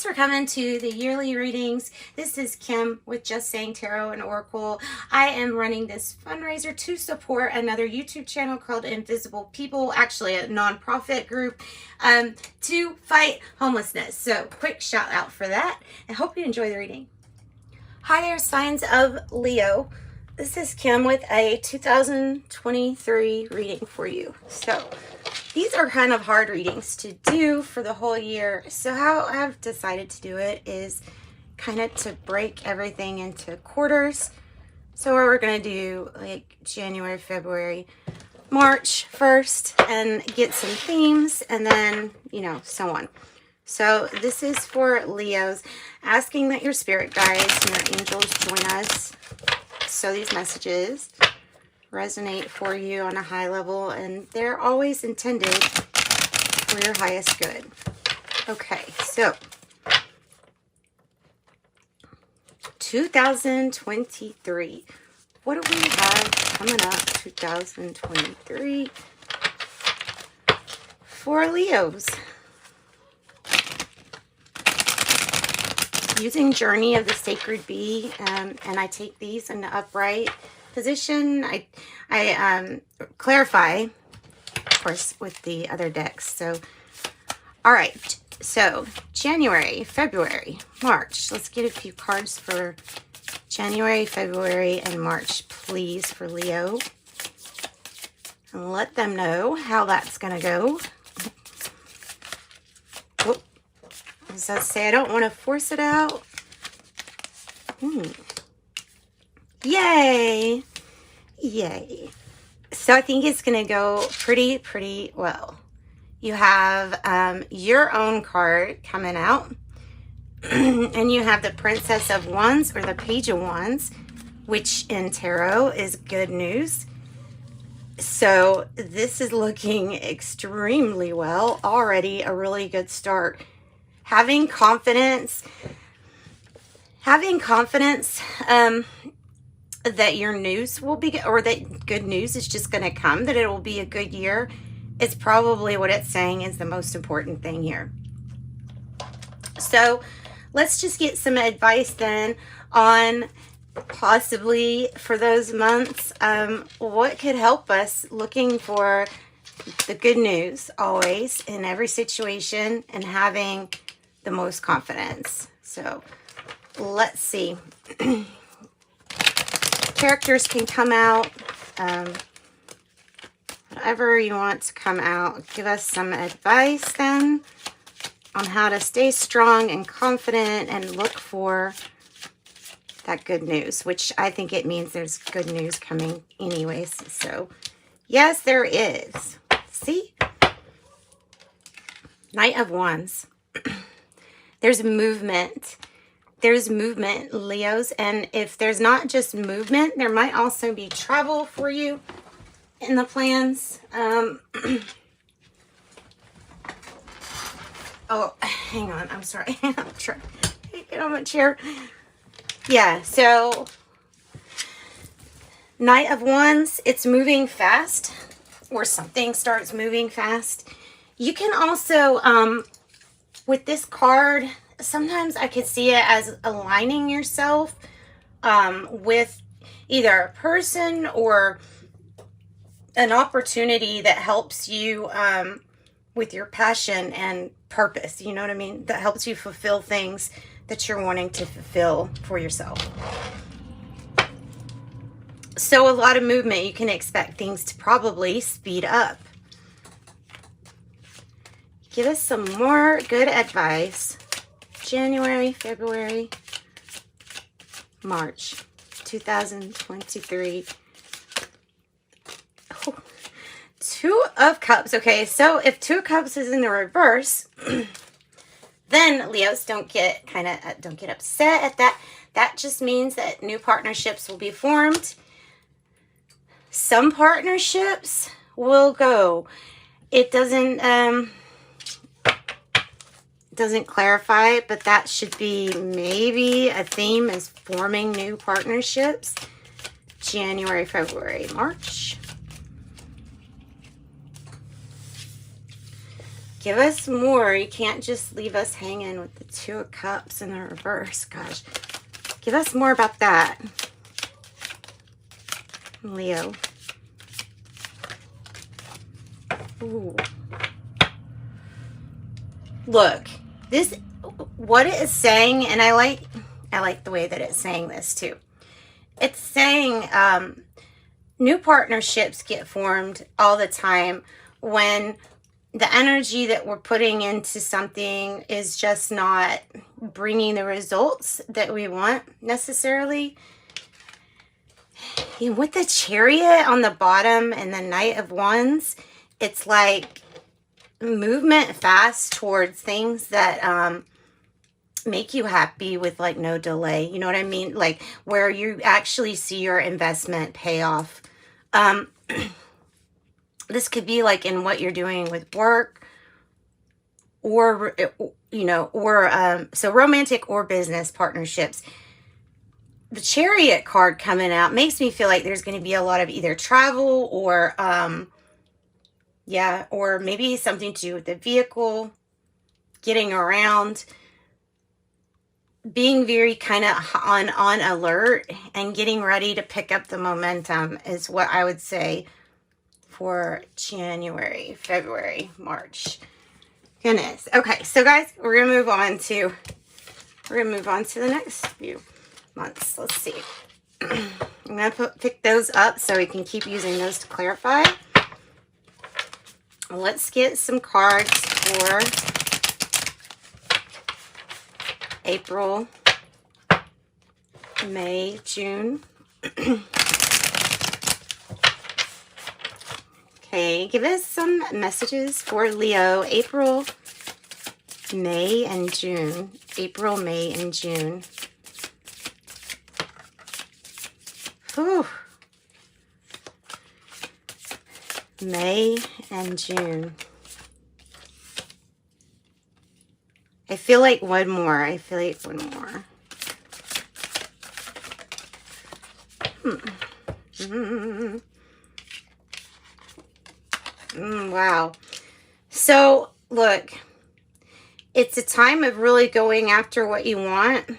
Thanks for coming to the yearly readings. This is Kim with Just Saying Tarot and Oracle. I am running this fundraiser to support another YouTube channel called Invisible People, actually a nonprofit group, to fight homelessness. So quick shout out for that. I hope you enjoy the reading. Hi there, signs of Leo. This is Kim with a 2023 reading for you. So these are kind of hard readings to do for the whole year. So how I've decided to do it is kind of to break everything into quarters. So we're going to do like January, February, March first and get some themes and then, you know, so on. So this is for Leos, asking that your spirit guides and your angels join us so these messages resonate for you on a high level, and they're always intended for your highest good. Okay, so 2023. What do we have coming up 2023 for Leos? Using Journey of the Sacred Bee, and I take these in the upright position. I clarify, of course, with the other decks. So, all right. So, January, February, March. Let's get a few cards for January, February, and March, please, for Leo. And let them know how that's going to go. Whoop. As I say, I don't want to force it out. Yay! Yay. So I think it's going to go pretty well. You have your own card coming out. And you have the Princess of Wands or the Page of Wands, which in tarot is good news. So this is looking extremely well. Already a really good start. Having confidence that your news will be, or that good news is just going to come, that it will be a good year, is probably what it's saying is the most important thing here. So let's just get some advice then on possibly for those months, what could help us looking for the good news always in every situation and having the most confidence. So let's see. Characters can come out, whatever you want to come out. Give us some advice then on how to stay strong and confident and look for that good news, which I think it means there's good news coming anyways. So yes, there is. See? Knight of Wands. There's movement. There's movement, Leos. And if there's not just movement, there might also be travel for you in the plans. Oh, hang on. I'm sorry. I'm trying to get on my chair. Yeah, so Knight of Wands, it's moving fast, or something starts moving fast. You can also, with this card, sometimes I could see it as aligning yourself with either a person or an opportunity that helps you with your passion and purpose. You know what I mean? That helps you fulfill things that you're wanting to fulfill for yourself. So a lot of movement. You can expect things to probably speed up. Give us some more good advice. January, February, March 2023. Oh, Two of Cups. Okay, so if Two of Cups is in the reverse, then Leos don't get upset at that. That just means that new partnerships will be formed. Some partnerships will go. It doesn't clarify, but that should be maybe a theme is forming new partnerships. January, February, March. Give us more. You can't just leave us hanging with the Two of Cups in the reverse. Gosh. Give us more about that, Leo. Ooh. Look, this, what it is saying, and I like the way that it's saying this too. It's saying new partnerships get formed all the time when the energy that we're putting into something is just not bringing the results that we want necessarily. And with the Chariot on the bottom and the Knight of Wands, it's like movement fast towards things that make you happy with like no delay. You know what I mean? Like where you actually see your investment pay off. This could be like in what you're doing with work, or, you know, or so romantic or business partnerships. The Chariot card coming out makes me feel like there's going to be a lot of either travel or yeah, or maybe something to do with the vehicle, getting around, being very kind of on alert and getting ready to pick up the momentum is what I would say for January, February, March. Goodness. Okay, so guys, we're gonna move on to the next few months. Let's see. I'm gonna pick those up so we can keep using those to clarify. Let's get some cards for April, May, June. Okay, give us some messages for Leo, April, May, and June. April, May, and June. Whew. May and June. I feel like one more. Wow. So, look, it's a time of really going after what you want.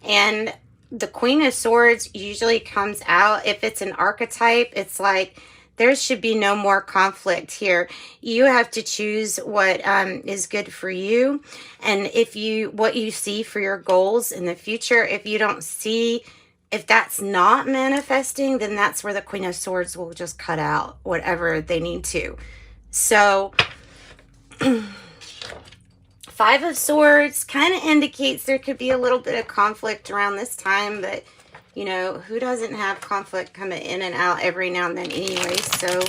And the Queen of Swords usually comes out. If it's an archetype, it's like there should be no more conflict here. You have to choose what is good for you. And what you see for your goals in the future, if that's not manifesting, then that's where the Queen of Swords will just cut out whatever they need to. So, Five of Swords kind of indicates there could be a little bit of conflict around this time, but, you know, who doesn't have conflict coming in and out every now and then anyway? So,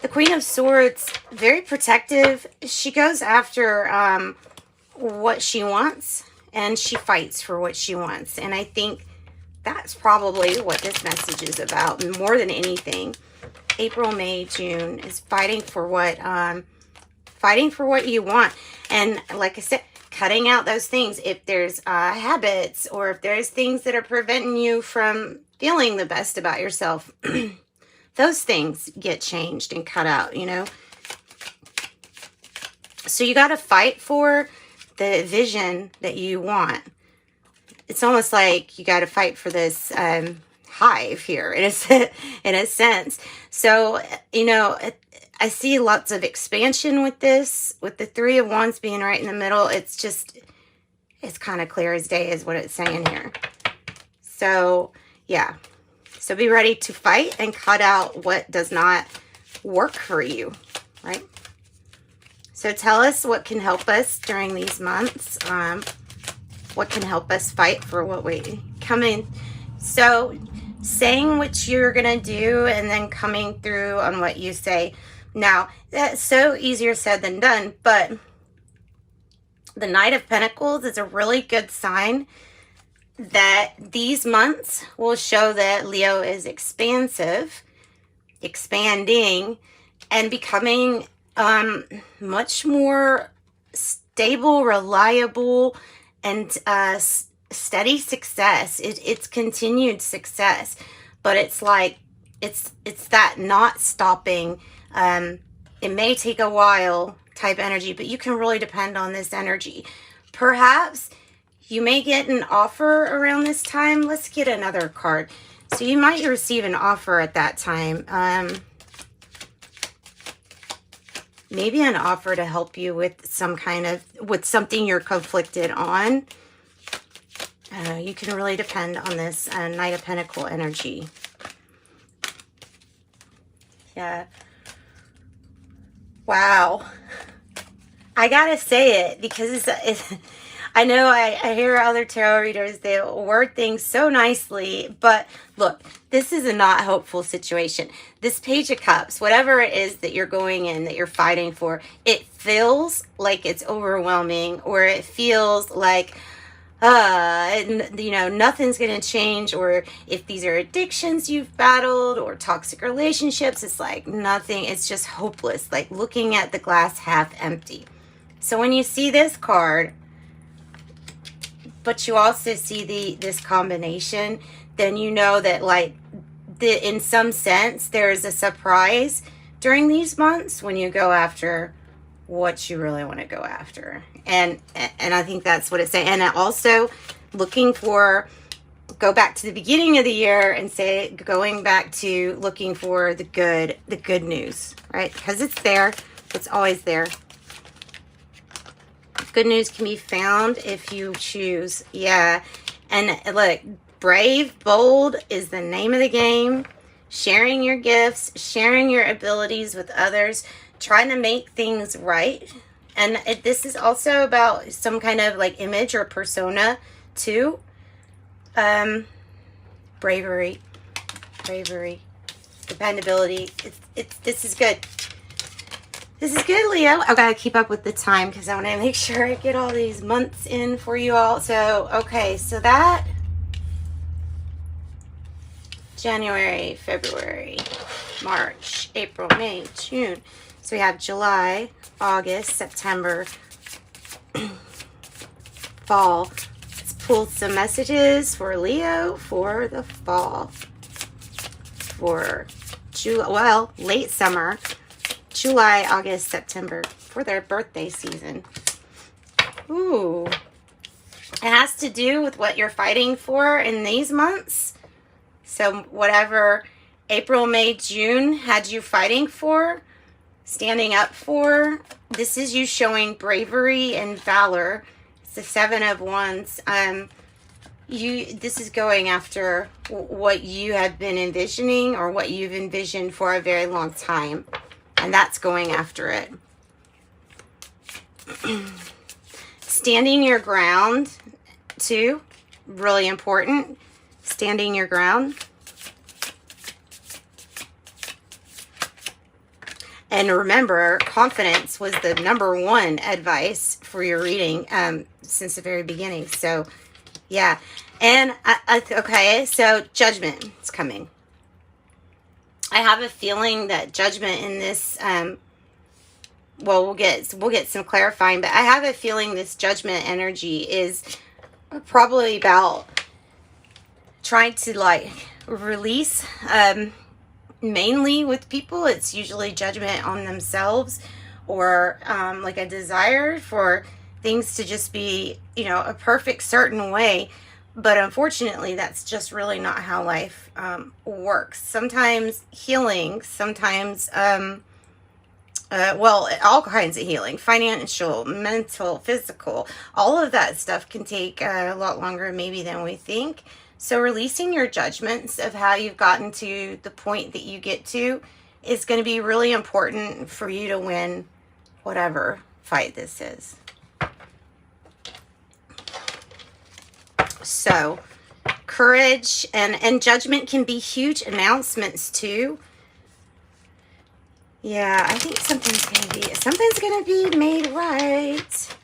the Queen of Swords, very protective. She goes after what she wants, and she fights for what she wants. And I think that's probably what this message is about more than anything. April, May, June is fighting for what you want. And like I said, cutting out those things. If there's habits or if there's things that are preventing you from feeling the best about yourself, those things get changed and cut out, you know. So you got to fight for the vision that you want. It's almost like you got to fight for this hive here in a sense. So, you know, I see lots of expansion with this, with the Three of Wands being right in the middle. It's kind of clear as day is what it's saying here. So, yeah. So be ready to fight and cut out what does not work for you, right? So tell us what can help us during these months. What can help us fight for what we come in. So saying what you're going to do and then coming through on what you say. Now, that's so easier said than done, but the Knight of Pentacles is a really good sign that these months will show that Leo is expansive, expanding, and becoming much more stable, reliable, and steady success. It's continued success, but it's like it's that not stopping. It may take a while type energy, but you can really depend on this energy. Perhaps you may get an offer around this time. Let's get another card. So you might receive an offer at that time. Maybe an offer to help you with some kind of, with something you're conflicted on. You can really depend on this Knight of Pentacles energy. Yeah. Wow. I gotta say it because it's I know I hear other tarot readers, they word things so nicely, but look, this is a not hopeful situation. This Page of Cups, whatever it is that you're going in, that you're fighting for, it feels like it's overwhelming, or it feels like, you know, nothing's going to change. Or if these are addictions you've battled or toxic relationships, it's like nothing, it's just hopeless, like looking at the glass half empty. So when you see this card, but you also see this combination, then you know that, like, in some sense, there's a surprise during these months when you go after what you really want to go after. And I think that's what it's saying. And also looking for, go back to the beginning of the year and say, going back to looking for the good news, right? Because it's there. It's always there. Good news can be found if you choose. Yeah. And look, brave, bold is the name of the game. Sharing your gifts, sharing your abilities with others, trying to make things right. And this is also about some kind of like image or persona too. Bravery, dependability. This is good. This is good, Leo. I've got to keep up with the time because I want to make sure I get all these months in for you all. So, okay, so that January, February, March, April, May, June. So we have July, August, September, fall. Let's pull some messages for Leo for the fall. For late summer. July, August, September, for their birthday season. Ooh. It has to do with what you're fighting for in these months. So whatever April, May, June had you fighting for, standing up for, this is you showing bravery and valor. It's the Seven of Wands. This is going after what you have been envisioning, or what you've envisioned for a very long time. And that's going after it. Standing your ground, too. Really important. Standing your ground. And remember, confidence was the #1 advice for your reading since the very beginning. So, yeah. And, okay, so judgment is coming. I have a feeling that judgment in this, well, we'll get some clarifying, but I have a feeling this judgment energy is probably about trying to, like, release, mainly with people. It's usually judgment on themselves, or like a desire for things to just be, you know, a perfect certain way. But unfortunately, that's just really not how life works. Sometimes healing, sometimes, well, all kinds of healing, financial, mental, physical, all of that stuff can take a lot longer maybe than we think. So releasing your judgments of how you've gotten to the point that you get to is going to be really important for you to win whatever fight this is. So, courage and judgment can be huge announcements too. Yeah, I think something's gonna be made right.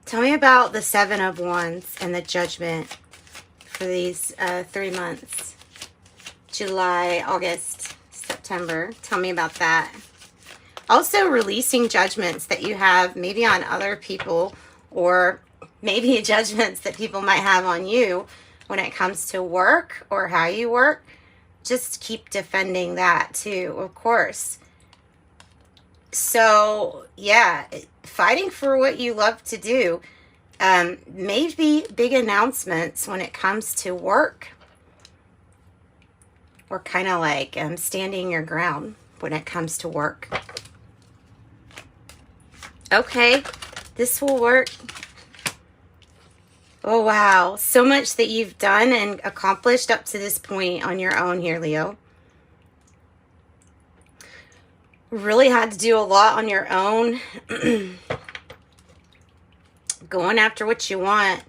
Tell me about the Seven of Wands and the judgment for these 3 months. July, August, September. Tell me about that. Also releasing judgments that you have maybe on other people, or maybe judgments that people might have on you when it comes to work or how you work, just keep defending that too, of course. So yeah, fighting for what you love to do. Maybe big announcements when it comes to work, or kind of like standing your ground when it comes to work. Okay, this will work. Oh, wow. So much that you've done and accomplished up to this point on your own here, Leo. Really had to do a lot on your own. Going after what you want.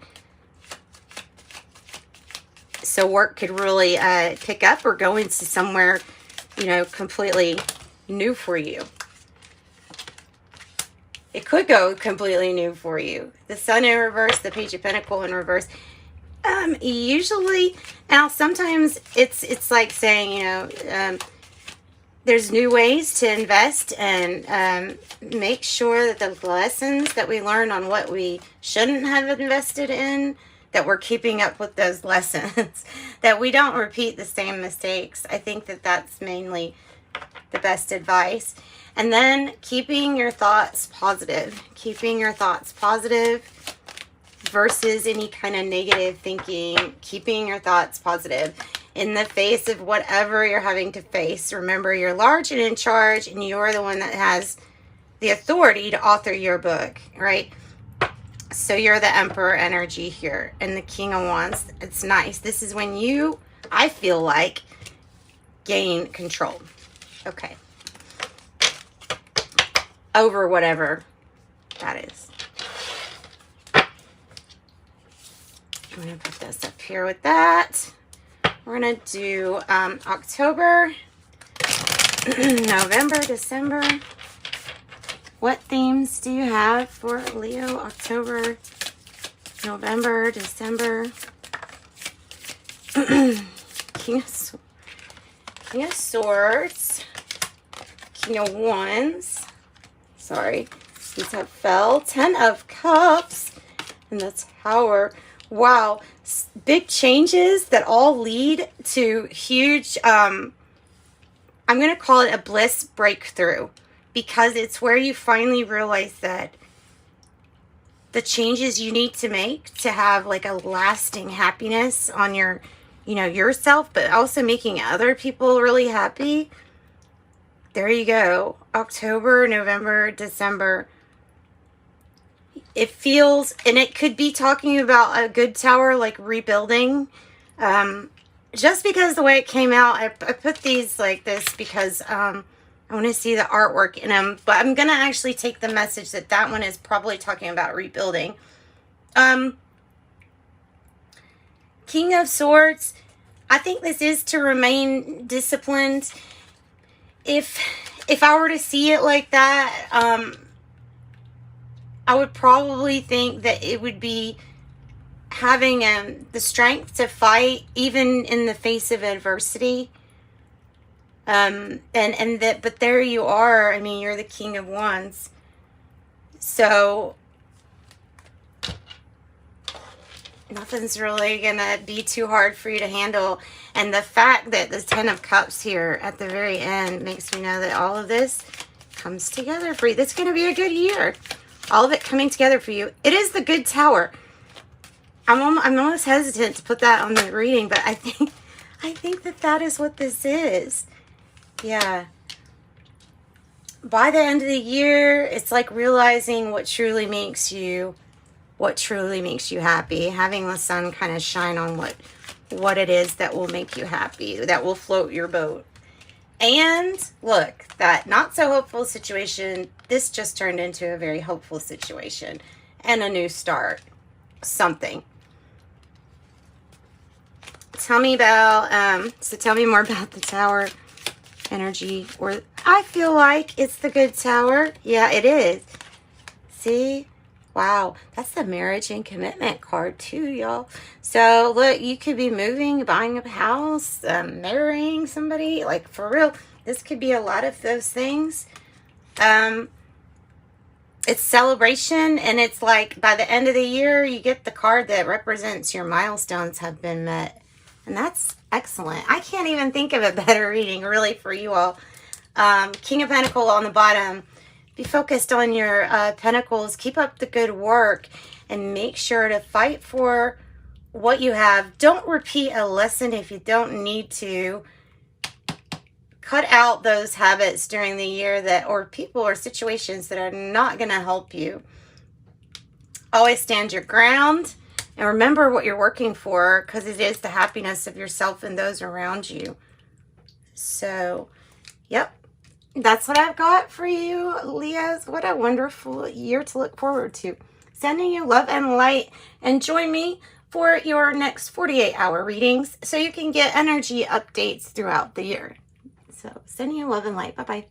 So work could really pick up or go into somewhere, you know, completely new for you. It could go completely new for you. The Sun in reverse, the Page of Pentacles in reverse. Usually, now sometimes it's like saying, you know, there's new ways to invest, and make sure that the lessons that we learn on what we shouldn't have invested in, that we're keeping up with those lessons, that we don't repeat the same mistakes. I think that that's mainly the best advice. And then keeping your thoughts positive. Keeping your thoughts positive versus any kind of negative thinking. Keeping your thoughts positive in the face of whatever you're having to face. Remember, you're large and in charge, and you're the one that has the authority to author your book, right? So you're the Emperor energy here, and the King of Wands. It's nice. This is when you, I feel like, gain control. Okay. Over whatever that is. I'm going to put this up here with that. We're going to do October, November, December. What themes do you have for Leo? October, November, December. King of Swords. King of Wands. Sorry, these have fell. 10 of Cups and the Tower. Wow, big changes that all lead to huge, I'm going to call it a bliss breakthrough, because it's where you finally realize that the changes you need to make to have like a lasting happiness on your, you know, yourself, but also making other people really happy. There you go. October, November, December. It feels, and it could be talking about a good tower, like rebuilding. Just because the way it came out, I put these like this because I want to see the artwork in them. But I'm going to actually take the message that that one is probably talking about rebuilding. King of Swords. I think this is to remain disciplined. If I were to see it like that, I would probably think that it would be having the strength to fight even in the face of adversity. But there you are. I mean, you're the King of Wands. So nothing's really going to be too hard for you to handle. And the fact that the 10 of Cups here at the very end makes me know that all of this comes together for you. That's going to be a good year. All of it coming together for you. It is the good tower. I'm almost hesitant to put that on the reading, but I think that is what this is. Yeah. By the end of the year, it's like realizing what truly makes you happy. Having the sun kind of shine on what it is that will make you happy, that will float your boat. And look, that not so hopeful situation, this just turned into a very hopeful situation and a new start. Something. Tell me about, tell me more about the Tower energy. Or I feel like it's the good Tower. Yeah, it is. See? Wow, that's the marriage and commitment card too, y'all. So look, you could be moving, buying a house, marrying somebody, like for real. This could be a lot of those things. it's celebration, and it's like by the end of the year, you get the card that represents your milestones have been met. And that's excellent. I can't even think of a better reading, really, for you all. King of Pentacles on the bottom. Be focused on your pentacles. Keep up the good work, and make sure to fight for what you have. Don't repeat a lesson if you don't need to. Cut out those habits during the year that, or people or situations that are not going to help you. Always stand your ground and remember what you're working for, because it is the happiness of yourself and those around you. So, yep, that's what I've got for you, Leos. What a wonderful year to look forward to. Sending you love and light, and join me for your next 48-hour readings so you can get energy updates throughout the year. So, sending you love and light. Bye-bye.